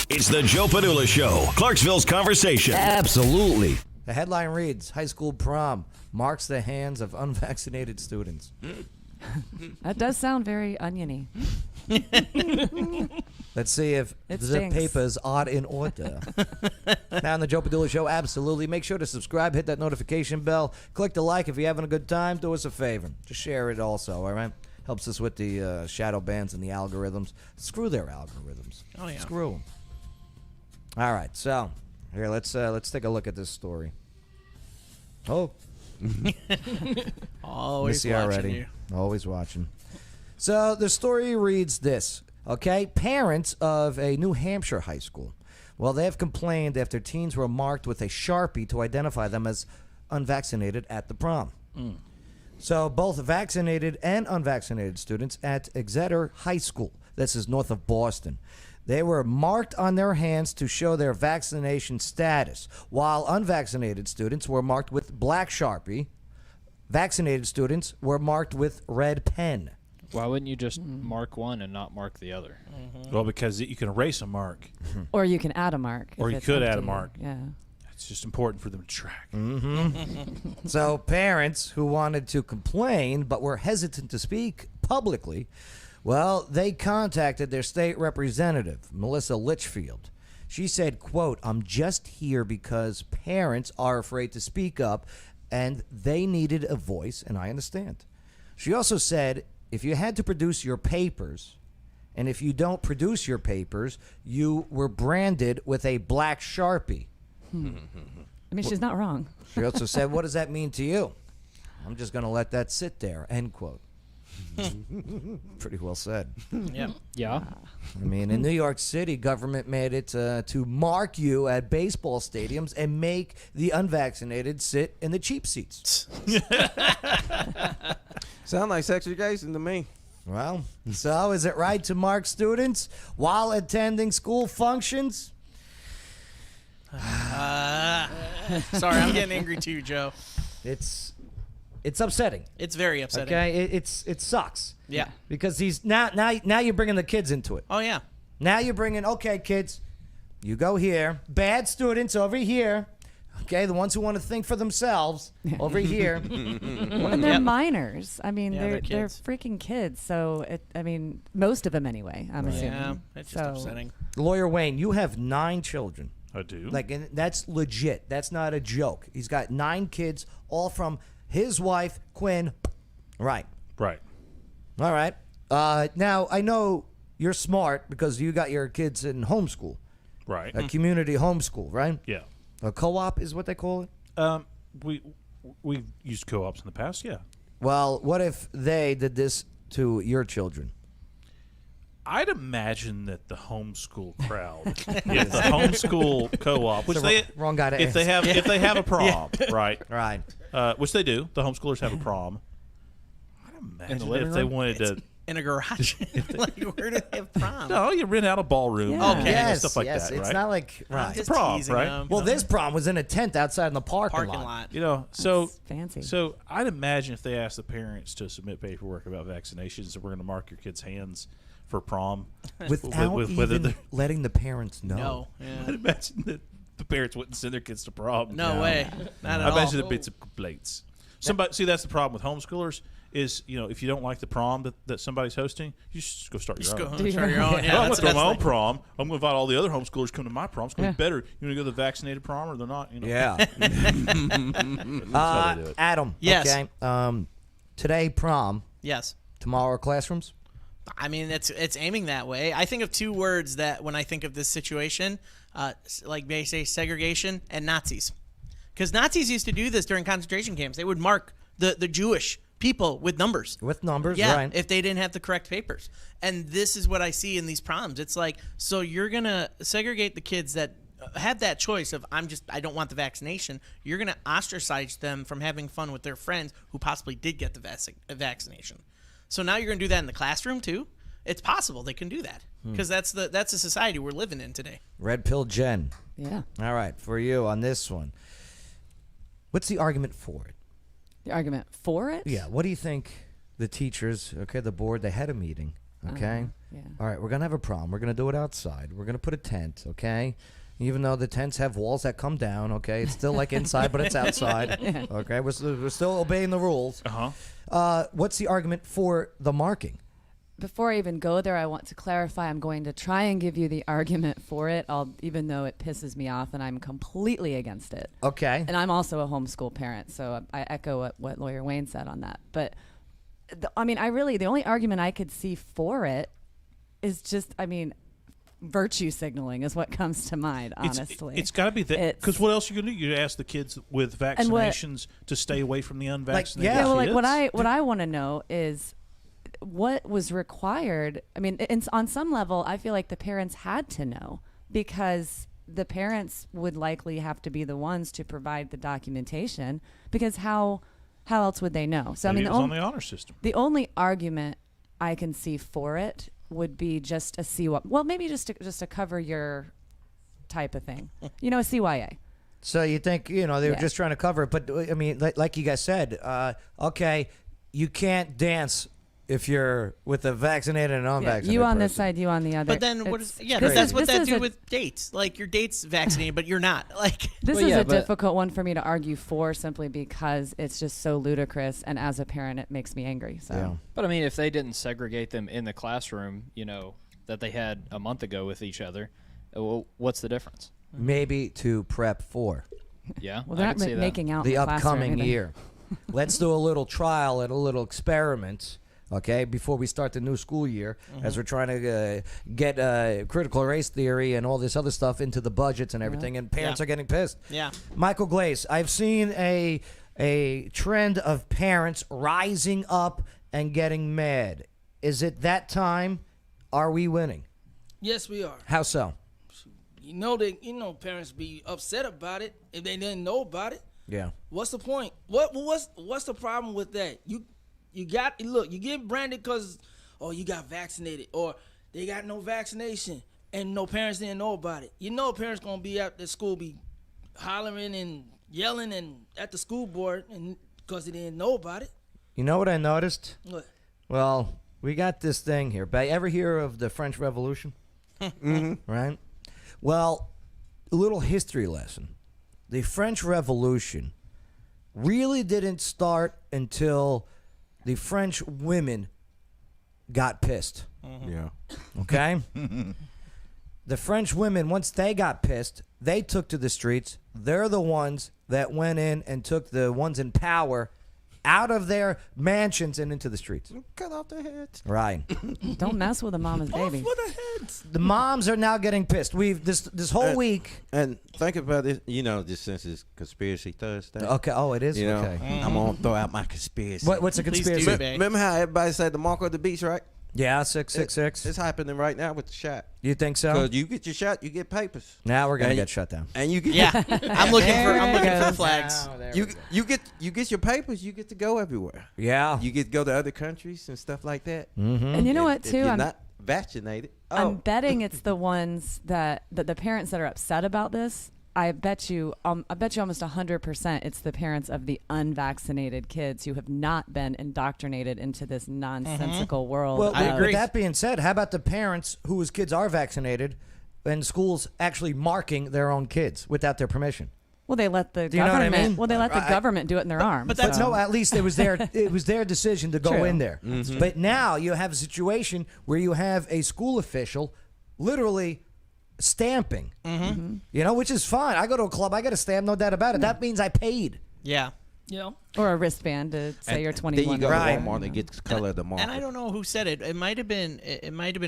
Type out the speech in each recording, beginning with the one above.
It's the Joe Padula Show, Clarksville's conversation. Absolutely. The headline reads, High School Prom marks the hands of unvaccinated students. That does sound very oniony. Let's see if It the stinks. papers are in order. Now on the Joe Padula Show, absolutely. Make sure to subscribe, hit that notification bell, click the like. If you're having a good time, do us a favor. Just share it also, all right? Helps us with the shadow bans and the algorithms. Screw their algorithms. Oh, yeah. Screw them. All right, so here, let's take a look at this story. Oh, Always Missy watching already. you. Always watching. So the story reads this, okay? Parents of a New Hampshire high school, well, they have complained after teens were marked with a sharpie to identify them as unvaccinated at the prom. So both vaccinated and unvaccinated students at Exeter High School, this is north of Boston, they were marked on their hands to show their vaccination status, while unvaccinated students were marked with black Sharpie. Vaccinated students were marked with red pen. Why wouldn't you just mark one and not mark the other? Well, because you can erase a mark. Or you can add a mark. Or if you it's could up add to a you. mark. Yeah. It's just important for them to track. So parents who wanted to complain but were hesitant to speak publicly, well, they contacted their state representative, Melissa Litchfield. She said, quote, "I'm just here because parents are afraid to speak up and they needed a voice, and I understand." She also said, if you had to produce your papers, and if you don't produce your papers, you were branded with a black Sharpie. I mean, she's not wrong. She also said, what does that mean to you? I'm just going to let that sit there, end quote. Pretty well said. Yep. Yeah. I mean, in New York City, government made it to mark you at baseball stadiums and make the unvaccinated sit in the cheap seats. Sound like segregation to me. Well, so is it right to mark students while attending school functions? Sorry, I'm getting angry too, Joe. It's upsetting. It's very upsetting. Okay, it sucks. Yeah. Because now you're bringing the kids into it. Oh, yeah. Now you're bringing, okay, kids, you go here. Bad students over here. Okay, the ones who want to think for themselves over here. And they're minors. I mean, Yeah, they're they're kids. freaking kids. So, most of them anyway, I'm assuming. Yeah, it's just So- upsetting. Lawyer Wayne, you have 9 children. I do. Like, and that's legit. That's not a joke. He's got 9 kids, all from his wife, Quinn. Right. Right. All right. Now, I know you're smart because you got your kids in homeschool, Right. a community homeschool, right? Yeah. A co-op is what they call it? We've used co-ops in the past, yeah. Well, what if they did this to your children? I'd imagine that the homeschool crowd, if the homeschool co-op, which It's the wrong guy to if they ask. have if they have a prom, right? Right. Which they do. The homeschoolers have a prom. I'd imagine if they wanted to. In a garage. Like, where do they have prom? No, you rent out a ballroom. Yeah. Okay. Yes, stuff like yes. that, It's right? not like right. Just prom, teasing right? them. Well, this prom was in a tent outside in the parking lot. You know, so That's fancy. So I'd imagine if they asked the parents to submit paperwork about vaccinations, that we're going to mark your kids' hands for prom, Without whether even they're- letting the parents know. No. I'd Yeah. imagine that the parents wouldn't send their kids to prom. No way. Not at I all. imagine there'd be some complaints. Somebody see that's the problem with homeschoolers is if you don't like the prom that somebody's hosting, you just go start your Just own. go start your own. Yeah, Well, I'm that's going to throw the my own best thing. prom. I'm going to invite all the other homeschoolers to come to my prom. It's going to be Yeah. better. You want to go to the vaccinated prom or they're not? Yeah. That's how they do it. Adam. Yes. Okay. Today prom. Yes. Tomorrow classrooms. I mean, it's aiming that way. I think of 2 words that when I think of this situation, like they say segregation and Nazis. Because Nazis used to do this during concentration camps. They would mark the Jewish people with numbers. With numbers, Yeah, right. if they didn't have the correct papers. And this is what I see in these proms. It's like, so you're going to segregate the kids that have that choice of I don't want the vaccination. You're going to ostracize them from having fun with their friends who possibly did get the vaccination. So now you're going to do that in the classroom too? It's possible they can do that because that's the society we're living in today. Red Pill Jen. Yeah. All right, for you on this one. What's the argument for it? The argument for it? Yeah, what do you think the teachers, okay, the board, they had a meeting, okay? Yeah. All right, we're going to have a prom. We're going to do it outside. We're going to put a tent, okay? Even though the tents have walls that come down, okay? It's still like inside, but it's outside. Okay, we're still obeying the rules. What's the argument for the marking? Before I even go there, I want to clarify. I'm going to try and give you the argument for it, even though it pisses me off and I'm completely against it. Okay. And I'm also a homeschool parent, so I echo what Lawyer Wayne said on that. But, the only argument I could see for it is just, virtue signaling is what comes to mind, honestly. It's got to be that, because what else are you going to do? You ask the kids with vaccinations to stay away from the unvaccinated yeah, well, kids? what I want to know is what was required. On some level, I feel like the parents had to know, because the parents would likely have to be the ones to provide the documentation, because how else would they know? So Maybe it was on the honor system. The only argument I can see for it would be just a CYA. Well, maybe just to cover your type of thing. A CYA. So you think, they were Yeah. just trying to cover it. But, like you guys said, okay, you can't dance if you're with a vaccinated and unvaccinated You on person. this side, you on the other. But then what It's is? Yeah, crazy. that's what This that is do a- with dates. Like your date's vaccinated, but you're not. Like This Well, is yeah, a but- difficult one for me to argue for, simply because it's just so ludicrous, and as a parent, it makes me angry. So. Yeah. But if they didn't segregate them in the classroom, that they had a month ago with each other, well, what's the difference? Maybe to prep for Yeah, Well, they're I not can see that. making out the in the classroom upcoming either. year. Let's do a little trial and a little experiment, okay, before we start the new school year, as we're trying to get critical race theory and all this other stuff into the budgets and everything, and parents Yeah. are getting pissed. Yeah. Michael Glaze, I've seen a trend of parents rising up and getting mad. Is it that time? Are we winning? Yes, we are. How so? Parents be upset about it if they didn't know about it. Yeah. What's the point? What's the problem with that? You get branded because you got vaccinated, or they got no vaccination and no parents didn't know about it. Parents gonna be at the school be hollering and yelling and at the school board and because they didn't know about it. You know what I noticed? What? Well, we got this thing here. Ever hear of the French Revolution? Right? Well, a little history lesson. The French Revolution really didn't start until the French women got pissed. Yeah. Okay? The French women, once they got pissed, they took to the streets. They're the ones that went in and took the ones in power out of their mansions and into the streets. Cut off their heads. Right. Don't mess with a mama's baby. For the heads. The moms are now getting pissed. We've this whole week. And think about it, just since it's Conspiracy Thursday. Okay. Oh, it is. Okay. I'm gonna throw out my conspiracy. What's a Please conspiracy? do, babe. Remember how everybody said the mark of the beast, right? Yeah, 666. It's happening right now with the shot. You think so? Because you get your shot, you get papers, Now we're gonna And- get shut down. and you get Yeah. I'm looking for flags. you get your papers, you get to go everywhere. Yeah. You get to go to other countries and stuff like that. And you know what, If too? you're not vaccinated. I'm betting it's the ones that the parents that are upset about this. I bet you almost 100% it's the parents of the unvaccinated kids who have not been indoctrinated into this nonsensical world. Well, I with agree. that being said, how about the parents whose kids are vaccinated and schools actually marking their own kids without their permission? Well, they let the you know what I government. mean? Well, they let the government do it in their arms. but But that's- no, at least it was their decision to go True. in there. But now you have a situation where you have a school official literally stamping. Which is fine. I go to a club, I get a stamp, no doubt about it. That means I paid. Yeah. or a wristband to say you're 21. Then you go Right. to Walmart and get the color of the mark. And I don't know who said it. It might have been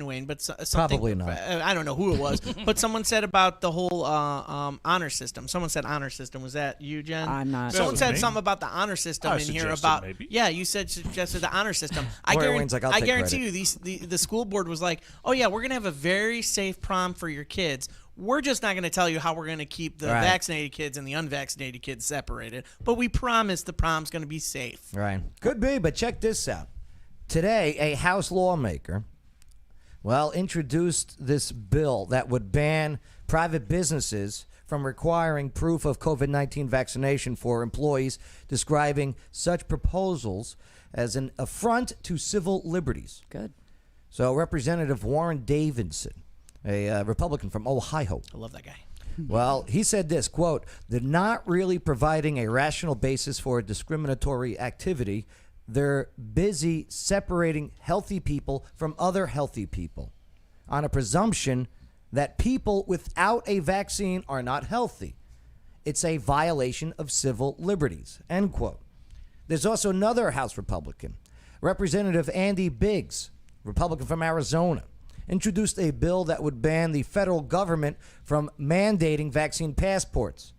Wayne, but something. Probably not. I don't know who it was, but someone said about the whole honor system. Someone said honor system. Was that you, Jen? I'm not. Someone was said me. something about the honor system I in here suggested about. maybe. Yeah, you suggested the honor system. I Lawyer guarantee, Wayne's like, "I'll I take guarantee credit." you, the school board was like, oh yeah, we're gonna have a very safe prom for your kids. We're just not going to tell you how we're going to keep the Right. vaccinated kids and the unvaccinated kids separated, but we promise the prom's going to be safe. Right. Could be, but check this out. Today, a House lawmaker, introduced this bill that would ban private businesses from requiring proof of COVID-19 vaccination for employees, describing such proposals as an affront to civil liberties. Good. So Representative Warren Davidson, a Republican from Ohio, I love that guy. well, he said this, quote, "They're not really providing a rational basis for discriminatory activity. They're busy separating healthy people from other healthy people on a presumption that people without a vaccine are not healthy. It's a violation of civil liberties," end quote. There's also another House Republican, Representative Andy Biggs, Republican from Arizona, introduced a bill that would ban the federal government from mandating vaccine passports.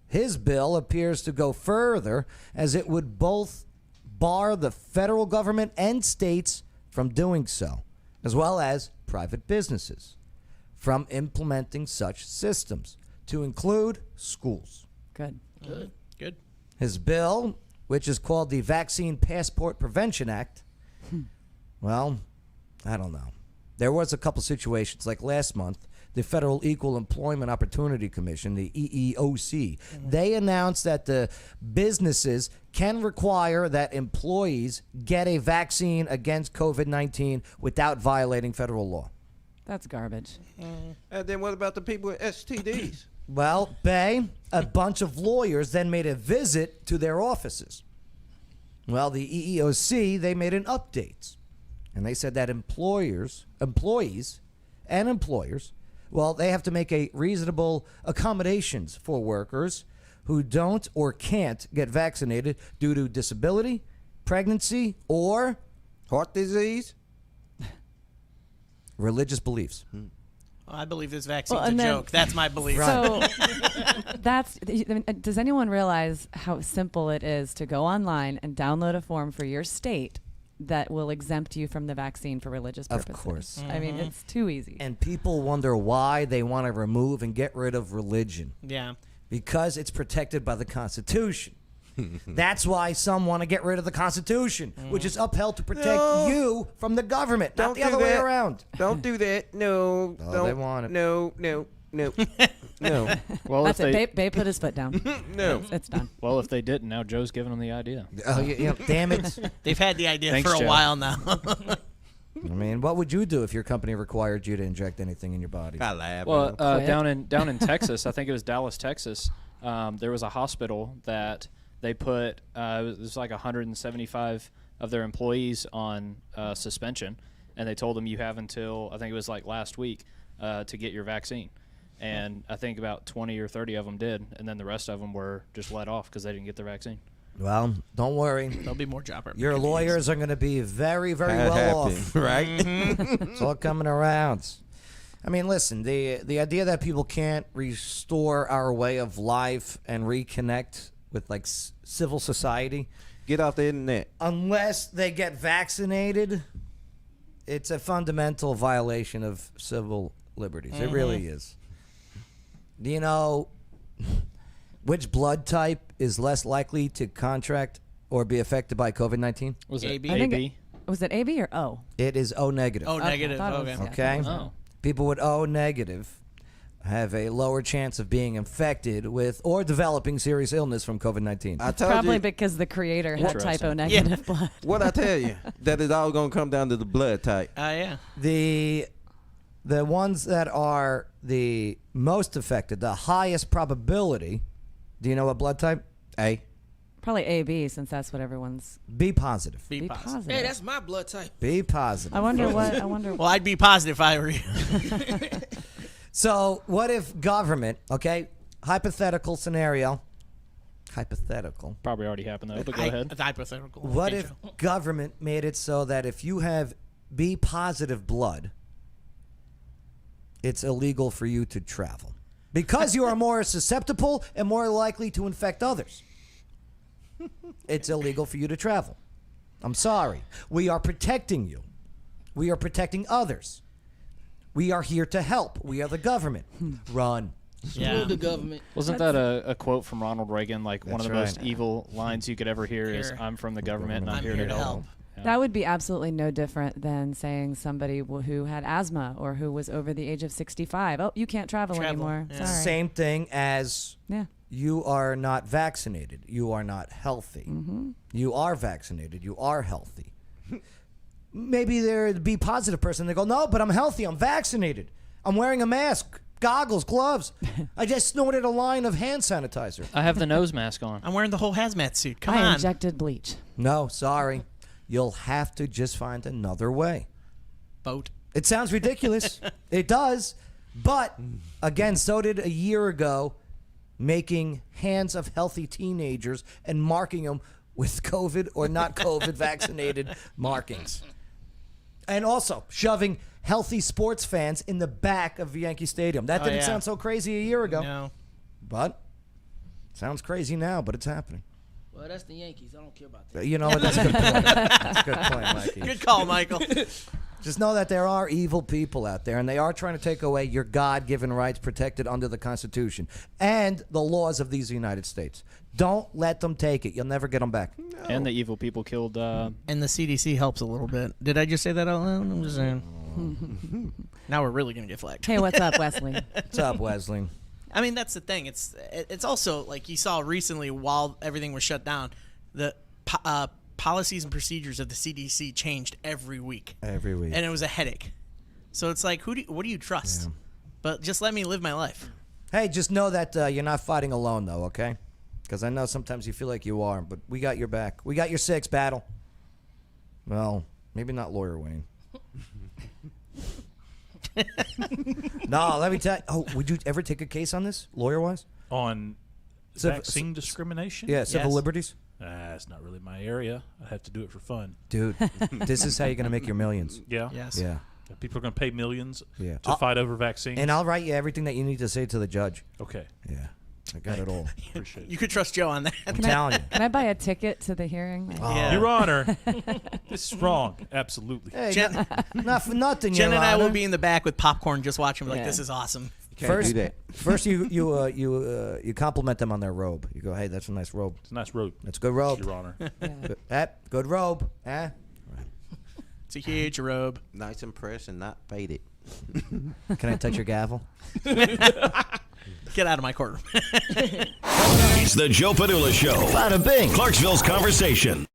His bill appears to go further, as it would both bar the federal government and states from doing so, as well as private businesses from implementing such systems, to include schools. Good. Good. His bill, which is called the Vaccine Passport Prevention Act, well, I don't know. There was a couple situations, like last month, the Federal Equal Employment Opportunity Commission, the EEOC, they announced that the businesses can require that employees get a vaccine against COVID-19 without violating federal law. That's garbage. And then what about the people with STDs? Well, Bay, a bunch of lawyers then made a visit to their offices. Well, the EEOC, they made an update. And they said that employees, and employers, well, they have to make a reasonable accommodations for workers who don't or can't get vaccinated due to disability, pregnancy, or Heart disease? religious beliefs. I believe this vaccine's Well, a and then- joke. That's my belief. So does anyone realize how simple it is to go online and download a form for your state that will exempt you from the vaccine for religious Of purposes? course. I mean, it's too easy. And people wonder why they want to remove and get rid of religion. Yeah. Because it's protected by the Constitution. That's why some want to get rid of the Constitution, which is upheld to protect you from the government, not Don't the do other way that. around. Don't do that. No. Oh, don't. they want it. No. No. Well, That's if it. they Babe put his foot down. No. It's done. well if they didn't, now Joe's giving them the idea. Oh, damn it. They've had the idea Thanks, for a Joe. while now. I mean, what would you do if your company required you to inject anything in your body? I laugh. Well, Quit. down in Texas, I think it was Dallas, Texas. There was a hospital that they put it was like 175 of their employees on suspension, and they told them you have until, I think it was like last week, to get your vaccine. And I think about 20 or 30 of them did, and then the rest of them were just let off because they didn't get their vaccine. Well, don't worry. There'll be more job Your opportunities. lawyers are going to be very, very That well happened, off. right? It's all coming around. I mean, listen, the idea that people can't restore our way of life and reconnect with, like, civil society Get off the internet. unless they get vaccinated, it's a fundamental violation of civil liberties. It really is. Do you know which blood type is less likely to contract or be affected by COVID-19? Was it AB? I think AB? Was it AB or O? It is O negative. Oh, Okay, negative. I thought it Okay. was- Okay? Oh. People with O negative have a lower chance of being infected with or developing serious illness from COVID-19. I told Probably you. because the creator had Interesting. typo negative blood. What I tell you? That is all going to come down to the blood type. Yeah. The ones that are the most affected, the highest probability, do you know what blood type? A. Probably AB, since that's what everyone's B positive. Be be positive. positive. Hey, that's my blood type. B positive. I wonder what. I wonder. Well, I'd be positive if I were you. So what if government, okay, hypothetical scenario, hypothetical. Probably already happened though, but go ahead. It's hypothetical. What Okay, if Joe. government made it so that if you have B positive blood, it's illegal for you to travel because you are more susceptible and more likely to infect others? It's illegal for you to travel. I'm sorry. We are protecting you. We are protecting others. We are here to help. We are the government. Run. Yeah. Screw the government. Wasn't that a quote from Ronald Reagan? Like one of the That's most evil lines you could ever hear is, Here. "I'm from the government and I'm, I'm here to help." Yeah. That would be absolutely no different than saying somebody who had asthma or who was over the age of 65. Oh, you can't travel anymore. Yeah. Sorry. Same thing as Yeah. you are not vaccinated. You are not healthy. You are vaccinated. You are healthy. maybe they're the B positive person. They go, no, but I'm healthy. I'm vaccinated. I'm wearing a mask, goggles, gloves. I just snorted a line of hand sanitizer. I have the nose mask on. I'm wearing the whole hazmat suit. Come I on. injected bleach. No, sorry. You'll have to just find another way. Boat. It sounds ridiculous. It does. But, again, so did a year ago making hands of healthy teenagers and marking them with COVID or not COVID vaccinated markings. And also shoving healthy sports fans in the back of Yankee Stadium. That didn't sound so crazy a year ago. No. But sounds crazy now, but it's happening. Well, that's the Yankees. I don't care about that. You know what? That's a good point. That's a good point, Mikey. Good call, Michael. Just know that there are evil people out there, and they are trying to take away your God-given rights protected under the Constitution and the laws of these United States. Don't let them take it. You'll never get them back. And the evil people killed. And the CDC helps a little bit. Did I just say that out loud? I'm just saying. Now we're really going to get flagged. Hey, what's up, Wesley? What's up, Wesley? I mean, that's the thing. It's also like you saw recently while everything was shut down, the policies and procedures of the CDC changed every week. Every week. And it was a headache. So it's like, what do you trust? Yeah. But just let me live my life. Hey, just know that you're not fighting alone, though, okay? Because I know sometimes you feel like you are, but we got your back. We got your six, battle. Well, maybe not Lawyer Wayne. No, let me tell you. Oh, would you ever take a case on this, lawyer-wise? On vaccine discrimination? Yeah, civil Yes. liberties? It's not really my area. I have to do it for fun. Dude, this is how you're going to make your millions. Yeah? Yes. Yeah. People are going to pay millions Yeah. to fight over vaccines? And I'll write you everything that you need to say to the judge. Okay. Yeah. I got it all. Appreciate You could trust Joe on that. I'm telling you. Can I buy a ticket to the hearing? Like, Oh. Yeah. Your Honor, this is wrong. Absolutely. Hey, Jen- not for nothing, Jen Your and I will Honor. be in the back with popcorn just watching. Like, Yeah. this is awesome. First, you compliment them on their robe. You go, hey, that's a nice robe. It's a nice robe, That's a good robe. Your Honor. Good robe. It's a huge robe. Nice and pressed and not faded. Can I touch your gavel? Get out of my courtroom. It's the Joe Padula Show. Bada bing. Clarksville's conversation.